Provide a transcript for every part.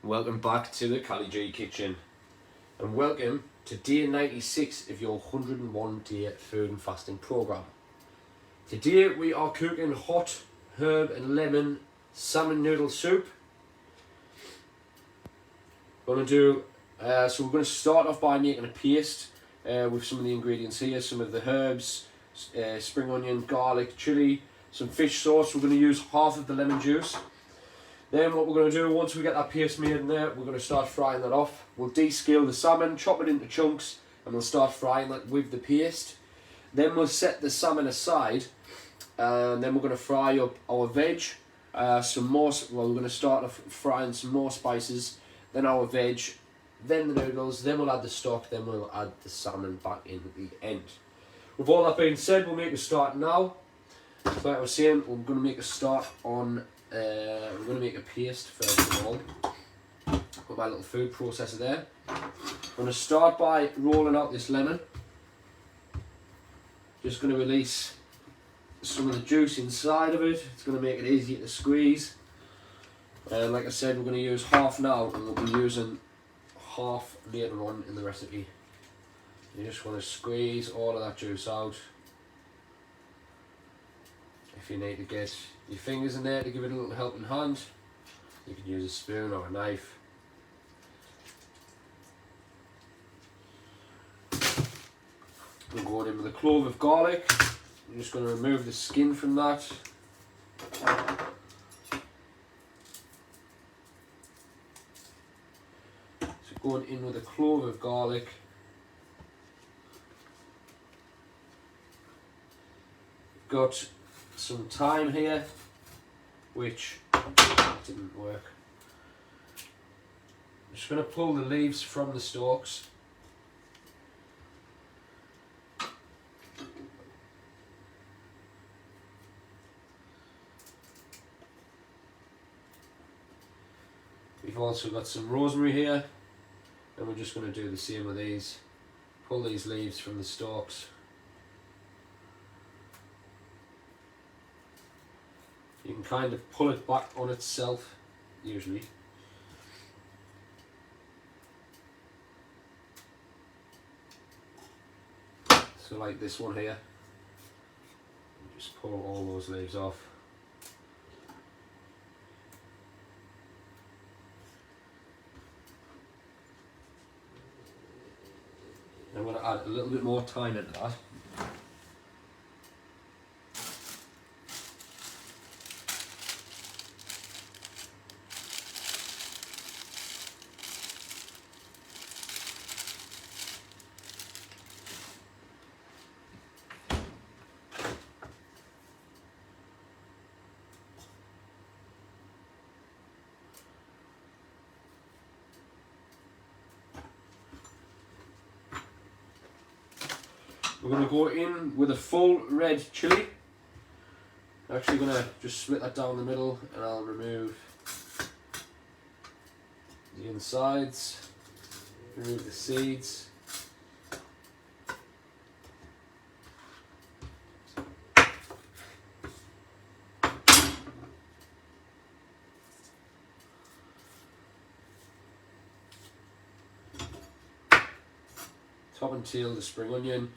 Welcome back to the Cali G Kitchen, and welcome to day 96 of your 101 day food and fasting program. Today we are cooking hot herb and lemon salmon noodle soup. So we're going to start off by making a paste with some of the ingredients here, some of the herbs, spring onion, garlic, chilli, some fish sauce. We're going to use half of the lemon juice. Then what we're going to do, once we get that paste made in there, we're going to start frying that off. We'll descale the salmon, chop it into chunks, and we'll start frying that with the paste. Then we'll set the salmon aside, and then we're going to fry up our veg. We're going to start off frying some more spices, then our veg, then the noodles, then we'll add the stock, then we'll add the salmon back in at the end. With all that being said, we'll make a start now. Like I was saying, we're going to make a start on we're going to make a paste first of all. Got my little food processor there. I'm going to start by rolling out this lemon. Just going to release some of the juice inside of it. It's going to make it easier to squeeze. Like I said, we're going to use half now, and we'll be using half later on in the recipe. You just want to squeeze all of that juice out. If you need to get your fingers in there to give it a little helping hand, you can use a spoon or a knife. We're going in with a clove of garlic. I'm just going to remove the skin from that. So going in with a clove of garlic. Got some thyme here, which didn't work. I'm just going to pull the leaves from the stalks. We've also got some rosemary here, and we're just going to do the same with these. Pull these leaves from the stalks. You can kind of pull it back on itself, usually. So like this one here, just pull all those leaves off. I'm going to add a little bit more thyme into that. We're going to go in with a full red chilli. I'm actually going to just split that down the middle, and I'll remove the insides, remove the seeds. Top and tail the spring onion.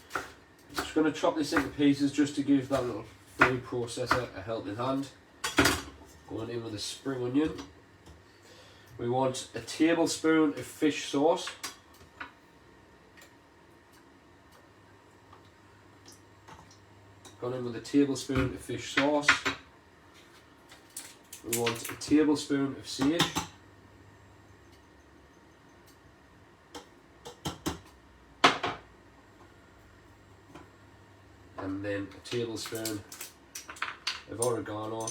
Just going to chop this into pieces just to give that little food processor a helping hand. Going in with the spring onion. We want a tablespoon of fish sauce. Going in with a tablespoon of fish sauce. We want a tablespoon of sage. And then a tablespoon of oregano.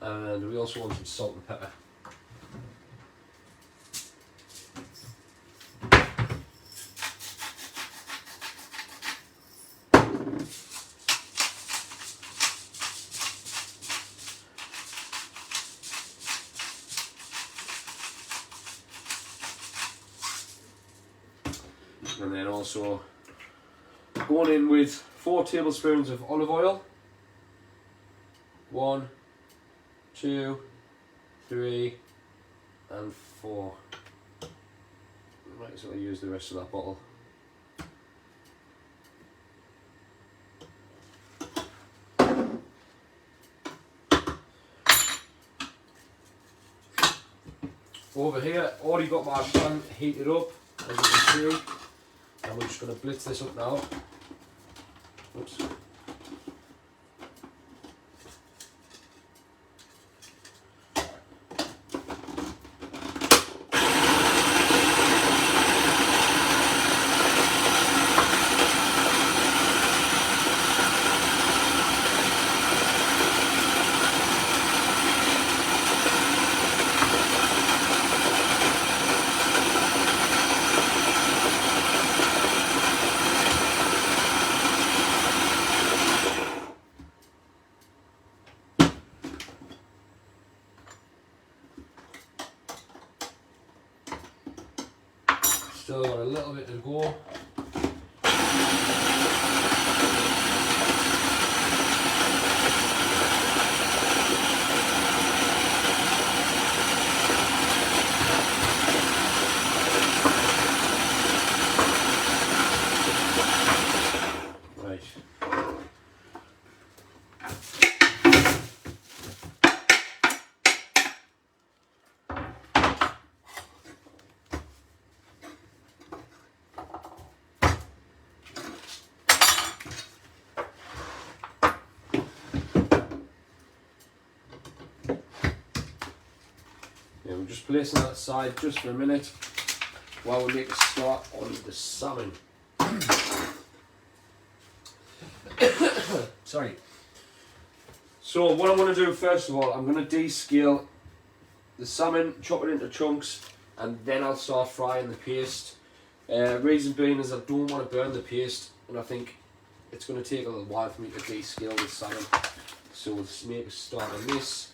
And we also want some salt and pepper. And then also Going in with 4 tablespoons of olive oil. 1, 2, 3, and 4. Might as well use the rest of that bottle. Over here, already got my pan heated up, as you can see, and we're just going to blitz this up now. Oops. Still got a little bit to go. Right. Yeah, we're just placing that aside just for a minute while we make a start on the salmon. Sorry. So what I'm going to do first of all, I'm going to descale the salmon, chop it into chunks, and then I'll start frying the paste. Reason being is I don't want to burn the paste, and I think it's going to take a little while for me to descale the salmon. So we'll just make a start on this.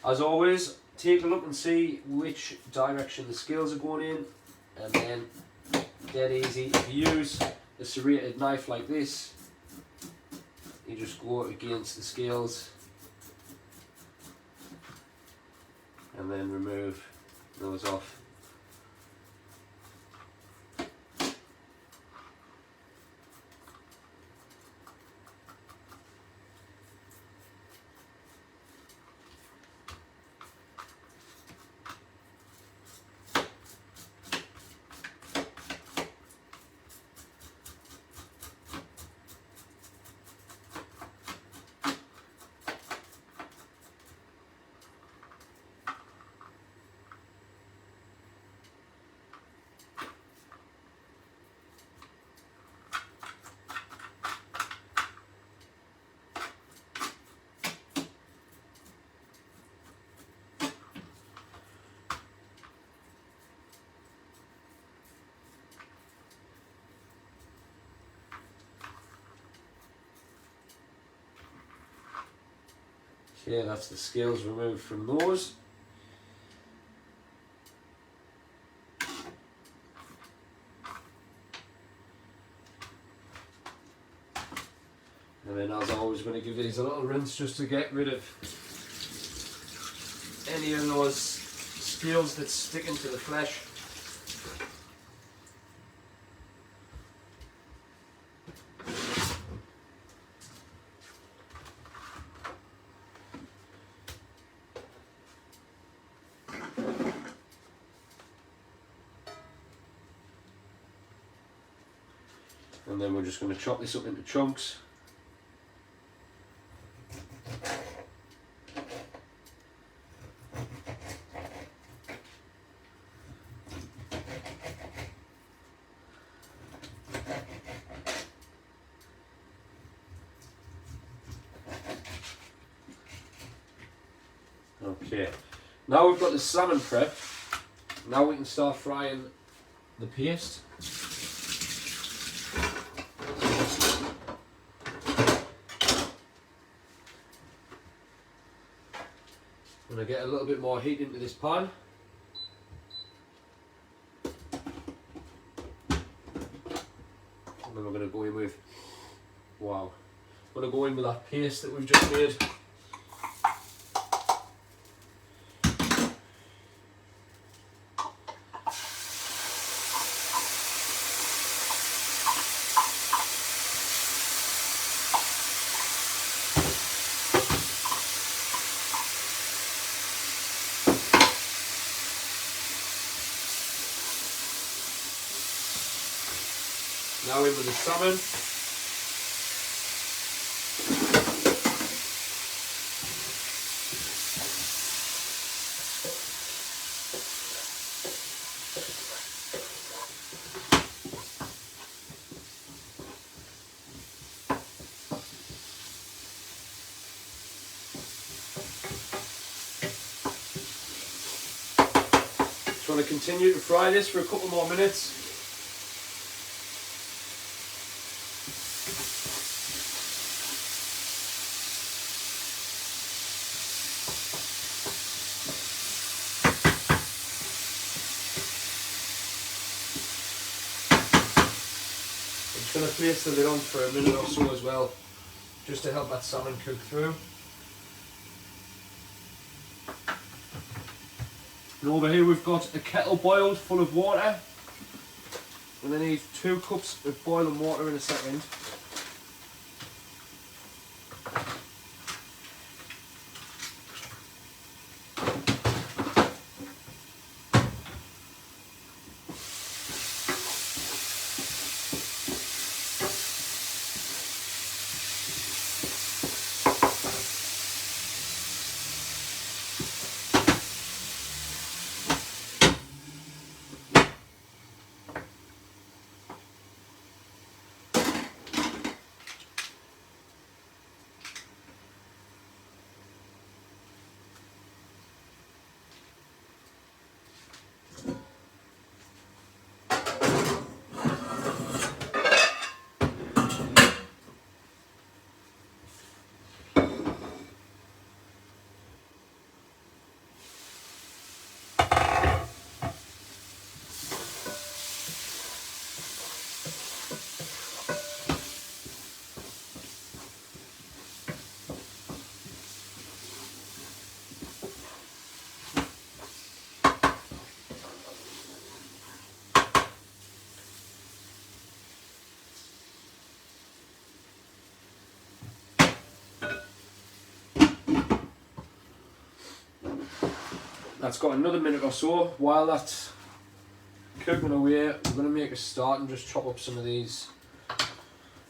As always, take a look and see which direction the scales are going in, and then dead easy. If you use a serrated knife like this, you just go against the scales and then remove those off. Okay, that's the scales removed from those. And then as always, going to give these a little rinse just to get rid of any of those scales that stick into the flesh. And then we're just going to chop this up into chunks. Okay, now we've got the salmon prepped. Now we can start frying the paste. I'm going to get a little bit more heat into this pan. And then we're going to go in with, wow, I'm going to go in with that paste that we've just made. Now in with the salmon. Just want to continue to fry this for a couple more minutes. I'm going to place the lid on for a minute or so as well, just to help that salmon cook through. And over here we've got a kettle boiled full of water. I'm going to need 2 cups of boiling water in a second. That's got another minute or so. While that's cooking away, we're going to make a start and just chop up some of these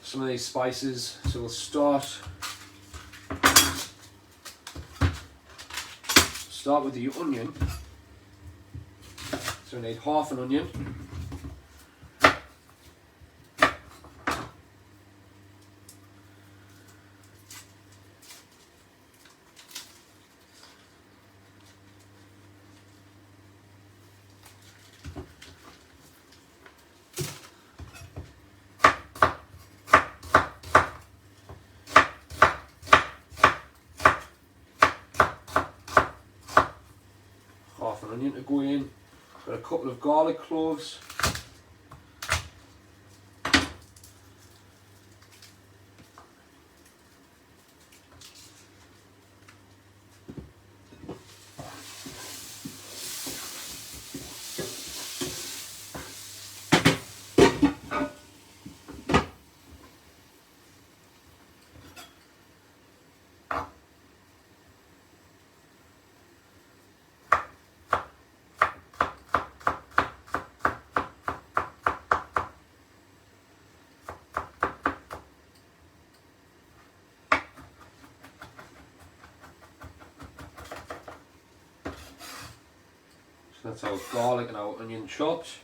spices. So we'll start with the onion. So we need half an onion. Half an onion to go in. Got a couple of garlic cloves. So that's our garlic and our onion chopped.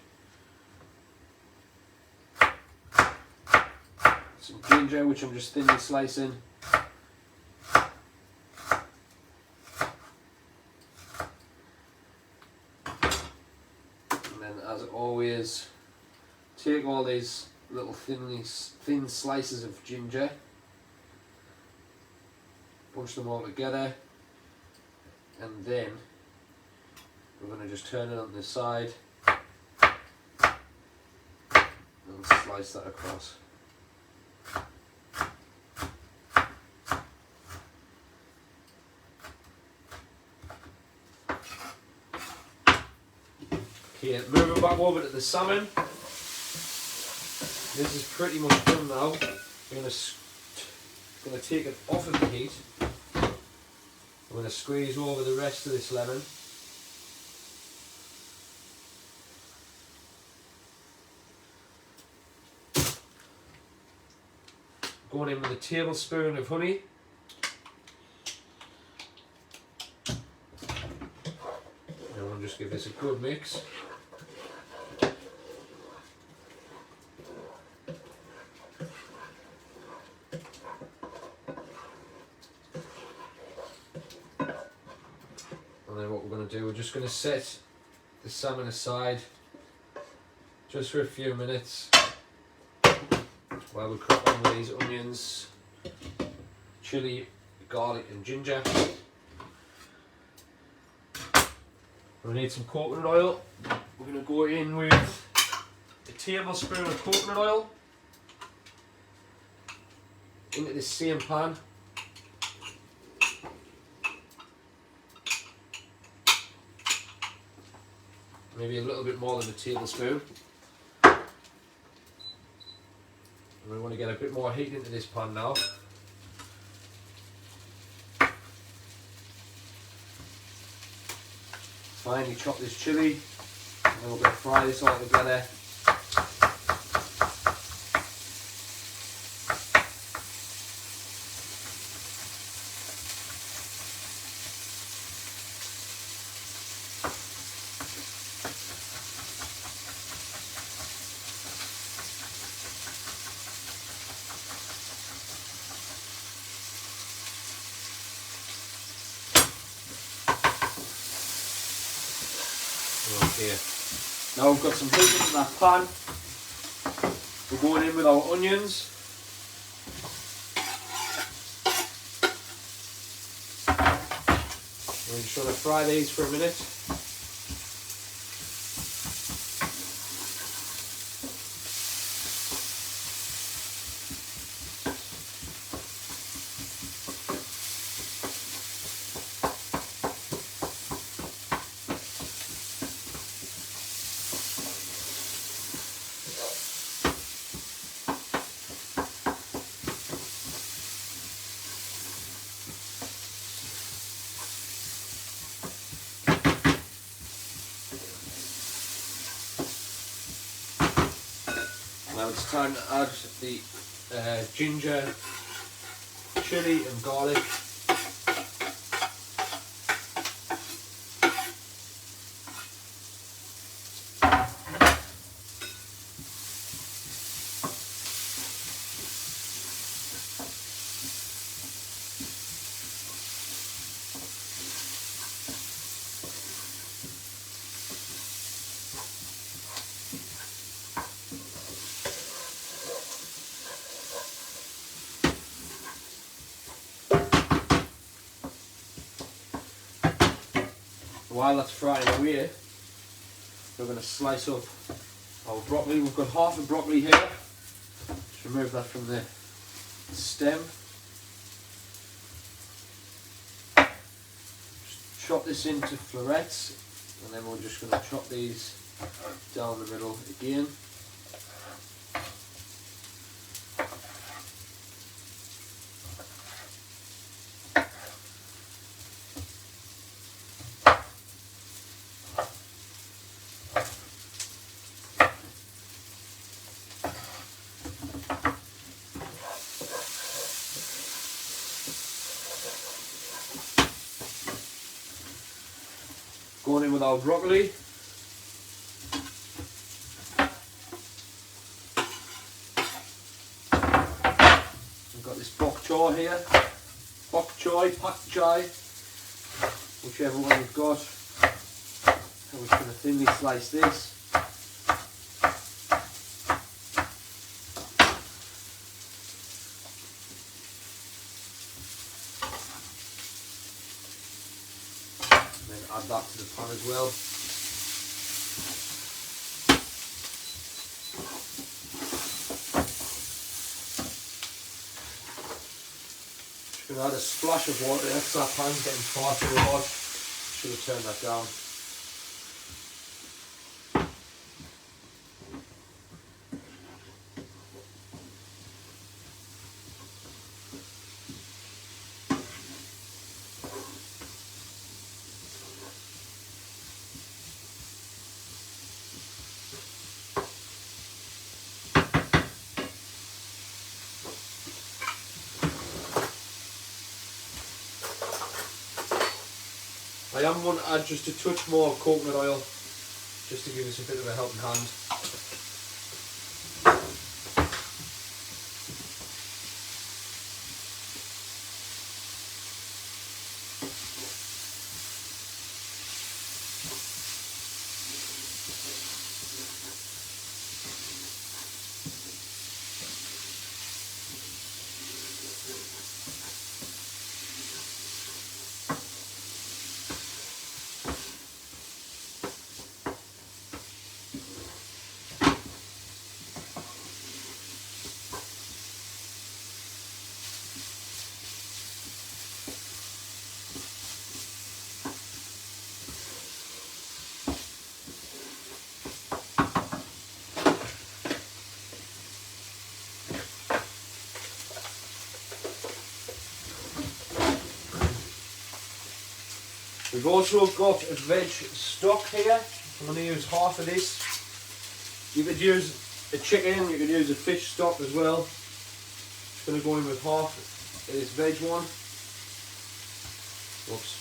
Some ginger, which I'm just thinly slicing. And then, as always, take all these little thin slices of ginger, bunch them all together, and then we're going to just turn it on the side and slice that across. Okay, moving back over to the salmon. This is pretty much done now. We're going to take it off of the heat. We're going to squeeze over the rest of this lemon. Going in with a tablespoon of honey. And we'll just give this a good mix. And then what we're going to do, we're just going to set the salmon aside just for a few minutes while we cook on with these onions, chilli, garlic and ginger. We need some coconut oil. We're going to go in with a tablespoon of coconut oil into this same pan. Maybe a little bit more than a tablespoon. And we want to get a bit more heat into this pan now. Finely chop this chilli, and then we're going to fry this all together. Okay. Now we've got some heat in that pan. We're going in with our onions. We're just going to fry these for a minute. Now it's time to add the ginger, chilli and garlic. While that's frying away, we're going to slice up our broccoli. We've got half a broccoli here. Just remove that from the stem. Just chop this into florets, and then we're just going to chop these down the middle again. Going in with our broccoli. We've got this bok choy here. Bok choy, pak chai, whichever one you've got. I'm just going to thinly slice this. then add that to the pan as well. Just going to add a splash of water because that pan's getting far too hot. Should have turned that down. I am going to add just a touch more coconut oil, just to give us a bit of a helping hand. We've also got a veg stock here. I'm going to use half of this. You could use a chicken, you could use a fish stock as well. Just going to go in with half of this veg one. Whoops.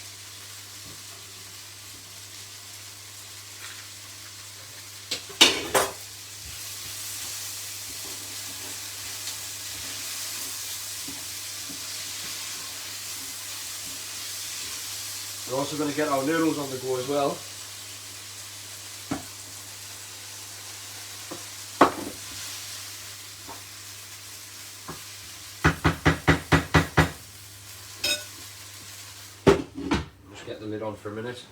We're also going to get our noodles on the go as well. Just get the lid on for a minute.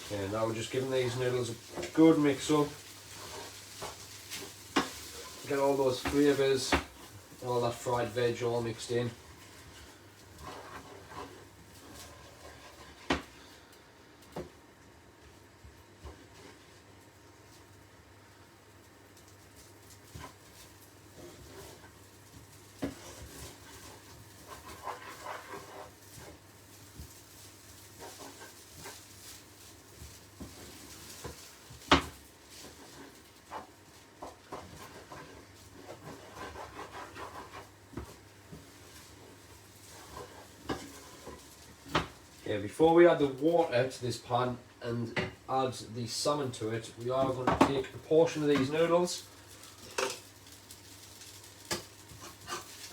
Okay, now we're just giving these noodles a good mix up. Get all those flavours, all that fried veg all mixed in. Okay, before we add the water to this pan and add the salmon to it, we are going to take a portion of these noodles.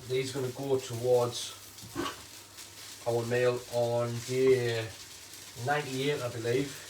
These are going to go towards our meal on day 98, I believe.